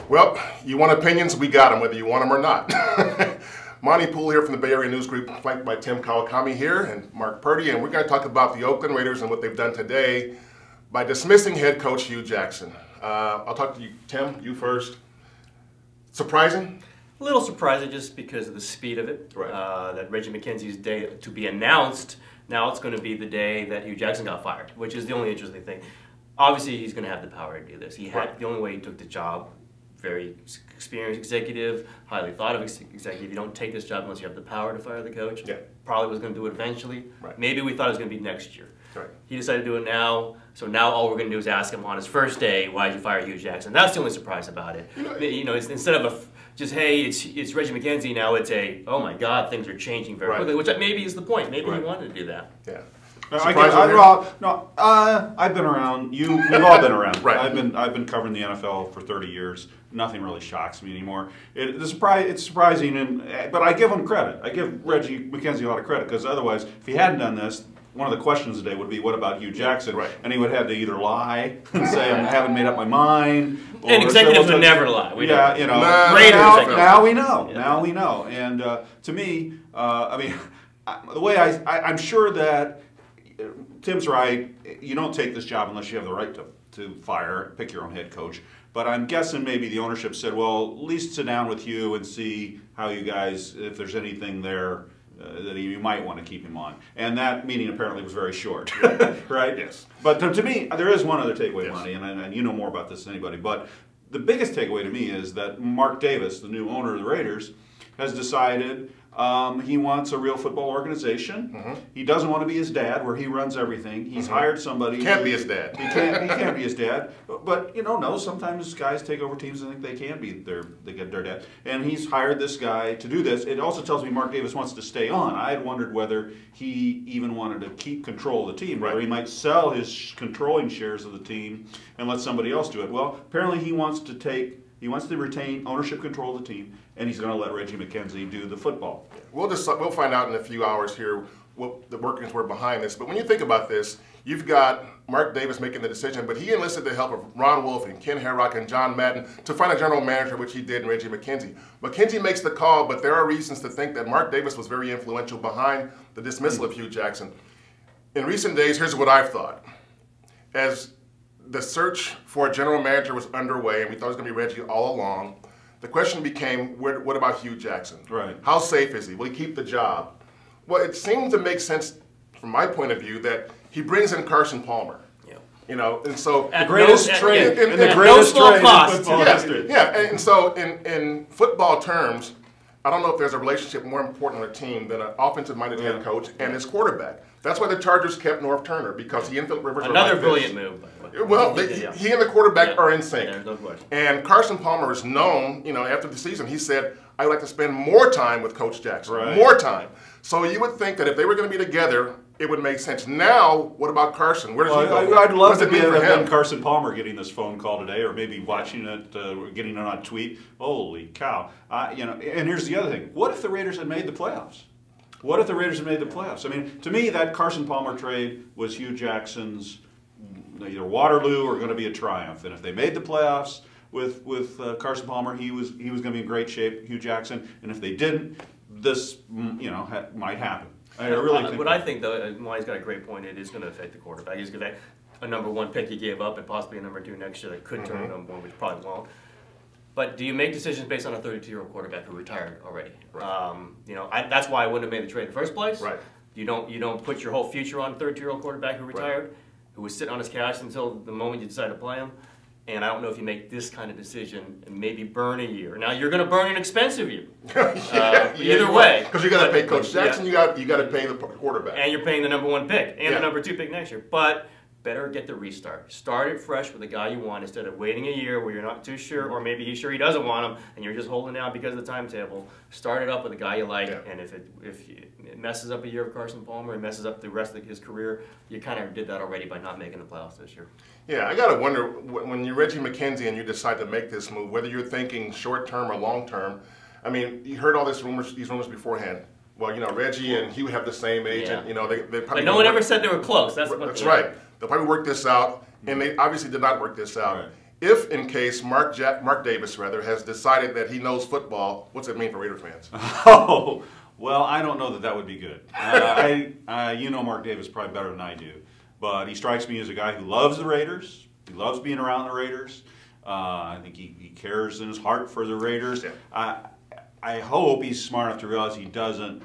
Well, you want opinions? We got them, whether you want them or not. Monte Poole here from the Bay Area News Group, flanked by Tim Kawakami here and Mark Purdy, and we're going to talk about the Oakland Raiders and what they've done today by dismissing head coach Hue Jackson. I'll talk to you, Tim, you first. Surprising? A little surprising just because of the speed of it. Right. That Reggie McKenzie's day to be announced, now it's going to be the day that Hue Jackson got fired, which is the only interesting thing. Obviously, he's going to have the power to do this. He had the only way he took the job. Very experienced executive, highly thought of executive. You don't take this job unless you have the power to fire the coach. Yeah. Probably was going to do it eventually. Right. Maybe we thought it was going to be next year. Right. He decided to do it now. So now all we're going to do is ask him on his first day, why did you fire Hue Jackson? That's the only surprise about it. You know, it's, instead of just, hey, it's Reggie McKenzie, now it's a, oh my God, things are changing very quickly, which maybe is the point. Maybe he wanted to do that. Yeah. I've been around. We've all been around. Right. I've been covering the NFL for 30 years. Nothing really shocks me anymore. It's surprising, but I give him credit. I give Reggie McKenzie a lot of credit because otherwise, if he hadn't done this, one of the questions today would be, what about Hue Jackson? Right. And he would have to either lie and say, I haven't made up my mind. And executives would never lie. Yeah, you know. Now we know. Yeah. Now we know. And to me, I mean, the way I'm sure that Tim's right. You don't take this job unless you have the right to pick your own head coach. But I'm guessing maybe the ownership said, well, at least sit down with Hue and see how you guys, if there's anything there that you might want to keep him on. And that meeting apparently was very short, right? Yes. But to me, there is one other takeaway, yes. Monty, and you know more about this than anybody. But the biggest takeaway to me is that Mark Davis, the new owner of the Raiders, has decided he wants a real football organization. Mm-hmm. He doesn't want to be his dad, where he runs everything. He's hired somebody. Can't be his dad. He can't be his dad. But you know, no. Sometimes guys take over teams and think they can be they get their dad. And he's hired this guy to do this. It also tells me Mark Davis wants to stay on. I had wondered whether he even wanted to keep control of the team, whether he might sell his controlling shares of the team and let somebody else do it. Well, apparently he wants to retain ownership control of the team, and he's going to let Reggie McKenzie do the football. We'll find out in a few hours here what the workings were behind this. But when you think about this, you've got Mark Davis making the decision, but he enlisted the help of Ron Wolf and Ken Herrock and John Madden to find a general manager, which he did in Reggie McKenzie. McKenzie makes the call, but there are reasons to think that Mark Davis was very influential behind the dismissal of Hue Jackson. In recent days, here's what I've thought. As the search for a general manager was underway, and we thought it was going to be Reggie all along, the question became, what about Hue Jackson? Right. How safe is he? Will he keep the job? Well, it seems to make sense from my point of view that he brings in Carson Palmer. Yeah. You know, and so the greatest trade in the greatest trade in football history. Yeah, and so in football terms, I don't know if there's a relationship more important on a team than an offensive-minded head coach and his quarterback. That's why the Chargers kept Norv Turner, because he and Philip Rivers another were brilliant move, by the way. Well, he and the quarterback are in sync. There's no question. And Carson Palmer is known, you know, after the season, he said, I'd like to spend more time with Coach Jackson, more time. So you would think that if they were going to be together, it would make sense. Now, what about Carson? Where does he go? I'd love to be Carson Palmer getting this phone call today, or maybe watching it, getting it on a tweet. Holy cow! You know, and here's the other thing: what if the Raiders had made the playoffs? What if the Raiders had made the playoffs? I mean, to me, that Carson Palmer trade was Hue Jackson's either Waterloo or going to be a triumph. And if they made the playoffs with Carson Palmer, he was going to be in great shape. Hue Jackson, and if they didn't, this might happen. I really think. What I think, though, Monty's got a great point. It is going to affect the quarterback. He's going to a #1 pick he gave up, and possibly a #2 next year that could turn #1, which probably won't. But do you make decisions based on a 32-year-old quarterback who retired already? Right. You know, that's why I wouldn't have made the trade in the first place. Right. You don't put your whole future on a 32-year-old quarterback who retired, who was sitting on his couch until the moment you decide to play him. And I don't know if you make this kind of decision and maybe burn a year. Now you're going to burn an expensive year. Either way, because you got to pay Coach Jackson, you got to pay the quarterback, and you're paying the #1 pick and the #2 pick next year. But better get the restart. Start it fresh with the guy you want instead of waiting a year where you're not too sure, or maybe he's sure he doesn't want him and you're just holding out because of the timetable. Start it up with a guy you like, and if it messes up a year of Carson Palmer and messes up the rest of his career, you kind of did that already by not making the playoffs this year. Yeah, I got to wonder, when you're Reggie McKenzie and you decide to make this move, whether you're thinking short-term or long-term. I mean, you heard all these rumors beforehand. Well, you know, Reggie and Hue have the same agent. You know, they probably. But no one ever said they were close. That's right. They'll probably work this out, and they obviously did not work this out. Right. if in case Mark Davis has decided that he knows football, what's it mean for Raider fans? Oh, well, I don't know that would be good. You know Mark Davis probably better than I do, but he strikes me as a guy who loves the Raiders. He loves being around the Raiders. I think he cares in his heart for the Raiders. Yeah. I hope he's smart enough to realize he isn't,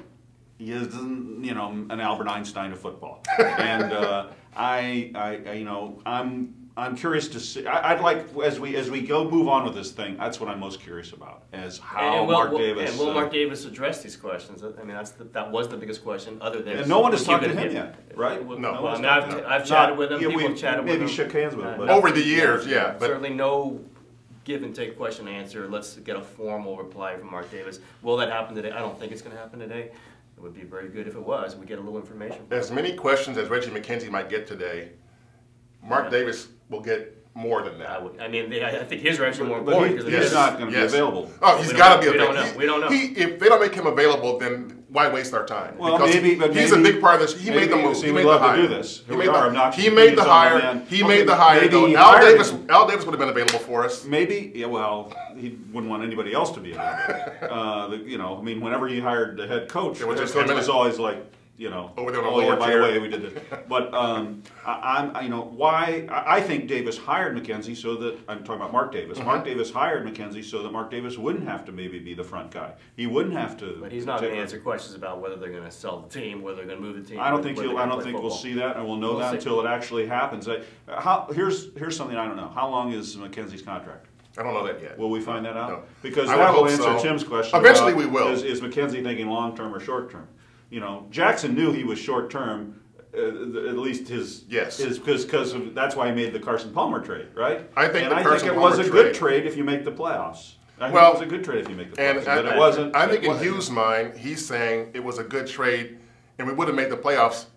you know, an Albert Einstein of football. And I'm curious to see. I'd like as we go move on with this thing. That's what I'm most curious about, is how Mark Davis. And will Mark Davis address these questions? I mean, that was the biggest question, other than. And no one has talked to him yet, right? No. Well, I mean, I've chatted with him. People have chatted with him. Maybe shook hands with him, but over the years, yeah. But certainly no give and take question and answer. Let's get a formal reply from Mark Davis. Will that happen today? I don't think it's going to happen today. It would be very good if it was. We get a little information. As many questions as Reggie McKenzie might get today, Mark Davis will get more than that. I think his are actually more but important because he's not going to be available. Oh, he's got to be available. We don't know. If they don't make him available, then why waste our time? Well, because he's a big part of this. He made the move. He made the hire. To do this. He made the hire. He made the hire. Al Davis would have been available for us. Maybe. Yeah. Well, he wouldn't want anybody else to be available. You know, I mean, whenever you hired the head coach, it was always like, you know, over there on oh yeah, by the way, we did this. But I think Davis hired McKenzie so that, I'm talking about Mark Davis. Mark Davis hired McKenzie so that Mark Davis wouldn't have to maybe be the front guy. He wouldn't have to. But he's not going to answer questions about whether they're going to sell the team, whether they're going to move the team. I don't think we'll see that, and we'll know that until it actually happens. Here's something I don't know. How long is McKenzie's contract? I don't know that yet. Will we find that out? No. Because that will answer Tim's question. Eventually we will. Is McKenzie thinking long term or short term? You know, Jackson knew he was short term, at least his because that's why he made the Carson Palmer trade, right? I think it was a good trade if you make the playoffs. I think it was a good trade if you make the playoffs, but it wasn't. I think in Hue's mind, he's saying it was a good trade, and we would have made the playoffs.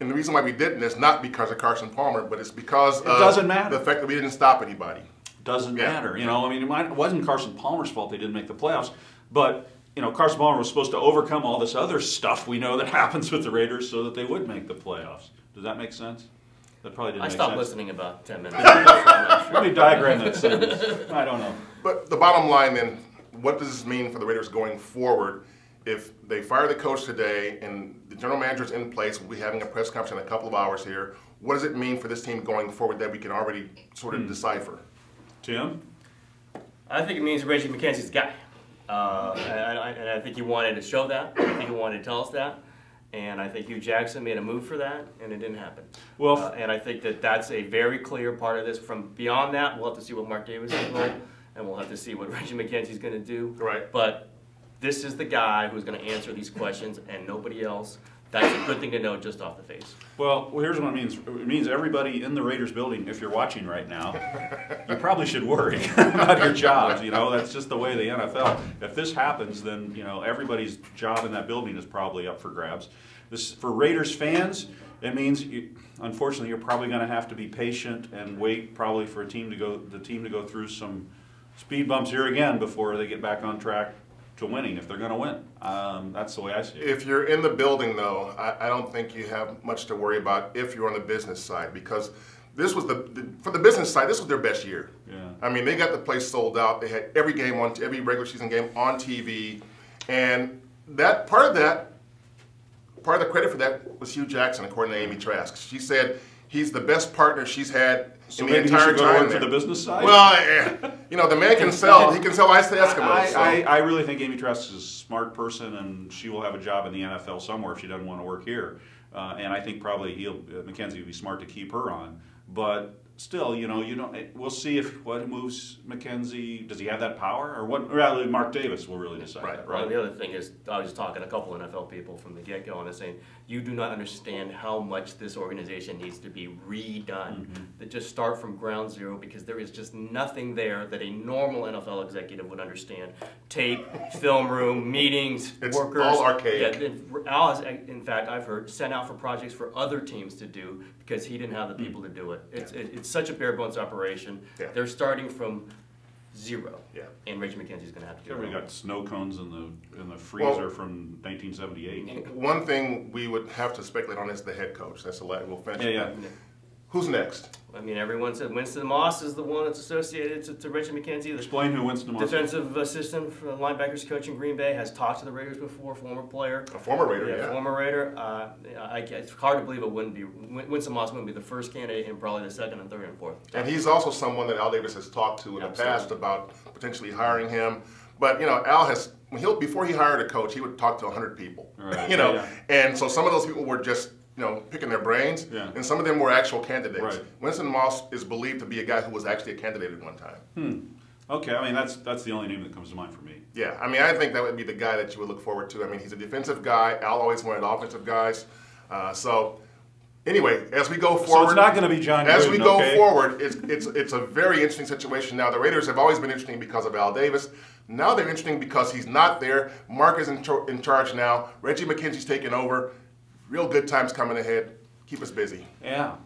And the reason why we didn't is not because of Carson Palmer, but it's because of the fact that we didn't stop anybody. Doesn't matter, you know. I mean, it wasn't Carson Palmer's fault they didn't make the playoffs, but. You know, Carson Palmer was supposed to overcome all this other stuff we know that happens with the Raiders so that they would make the playoffs. Does that make sense? That probably didn't make sense. I stopped listening about 10 minutes. Let me diagram that sentence. I don't know. But the bottom line then, what does this mean for the Raiders going forward? If they fire the coach today and the general manager's in place, we'll be having a press conference in a couple of hours here. What does it mean for this team going forward that we can already sort of decipher? Tim? I think it means Reggie McKenzie's the guy. And I think he wanted to show that. I think he wanted to tell us that. And I think Hue Jackson made a move for that, and it didn't happen. Well, and I think that that's a very clear part of this. From beyond that, we'll have to see what Mark Davis is doing, and we'll have to see what Reggie McKenzie's going to do. Right. But this is the guy who's going to answer these questions, and nobody else. That's a good thing to know just off the face. Well, here's what it means. It means everybody in the Raiders building, if you're watching right now, you probably should worry about your jobs. You know, that's just the way of the NFL. If this happens, then, you know, everybody's job in that building is probably up for grabs. This, for Raiders fans, it means, unfortunately, you're probably going to have to be patient and wait probably for the team to go through some speed bumps here again before they get back on track to winning, if they're going to win. That's the way I see it. If you're in the building, though, I don't think you have much to worry about if you're on the business side, because this was for the business side, this was their best year. Yeah. I mean, they got the place sold out. They had every regular season game on TV, and that part of the credit for that was Hue Jackson, according to Amy Trask. She said he's the best partner she's had in the entire time. For the business side. Well, you know, the man can sell. He can sell ice to Eskimos. I really think Amy Trask is a smart person, and she will have a job in the NFL somewhere if she doesn't want to work here. And I think probably McKenzie would be smart to keep her on. But still, you know, we'll see what moves McKenzie. Does he have that power, or what? Rather, Mark Davis will really decide that, right? Well, the other thing is, I was talking to a couple of NFL people from the get-go, and they're saying, you do not understand how much this organization needs to be redone. That just start from ground zero, because there is just nothing there that a normal NFL executive would understand. Tape, film room, meetings, workers. It's all archaic. Yeah, Al has, in fact, I've heard, sent out for projects for other teams to do because he didn't have the people to do it. It's such a bare bones operation. Yeah. They're starting from zero. Yeah. And Reggie McKenzie's going to have to do it. We got snow cones in the freezer from 1978. One thing we would have to speculate on is the head coach. That's we'll finish. Yeah. Who's next? I mean, everyone said Winston Moss is the one that's associated to Reggie McKenzie. Explain who Winston Moss is. Defensive assistant for linebackers coach in Green Bay, has talked to the Raiders before, former player. A former Raider, yeah. Former Raider. It's hard to believe it wouldn't be. Winston Moss wouldn't be the first candidate and probably the second and third and fourth. And he's also someone that Al Davis has talked to in the past about potentially hiring him. But, Al has, before he hired a coach, he would talk to 100 people. Right. And so some of those people were just picking their brains, and some of them were actual candidates. Right. Winston Moss is believed to be a guy who was actually a candidate at one time. Okay, I mean, that's the only name that comes to mind for me. Yeah, I mean, I think that would be the guy that you would look forward to. I mean, he's a defensive guy. Al always wanted offensive guys. So, anyway, as we go forward, So it's not going to be John Gruden, as we go okay? forward, it's a very interesting situation now. The Raiders have always been interesting because of Al Davis. Now they're interesting because he's not there. Mark is in charge now. Reggie McKenzie's taking over. Real good times coming ahead. Keep us busy. Yeah.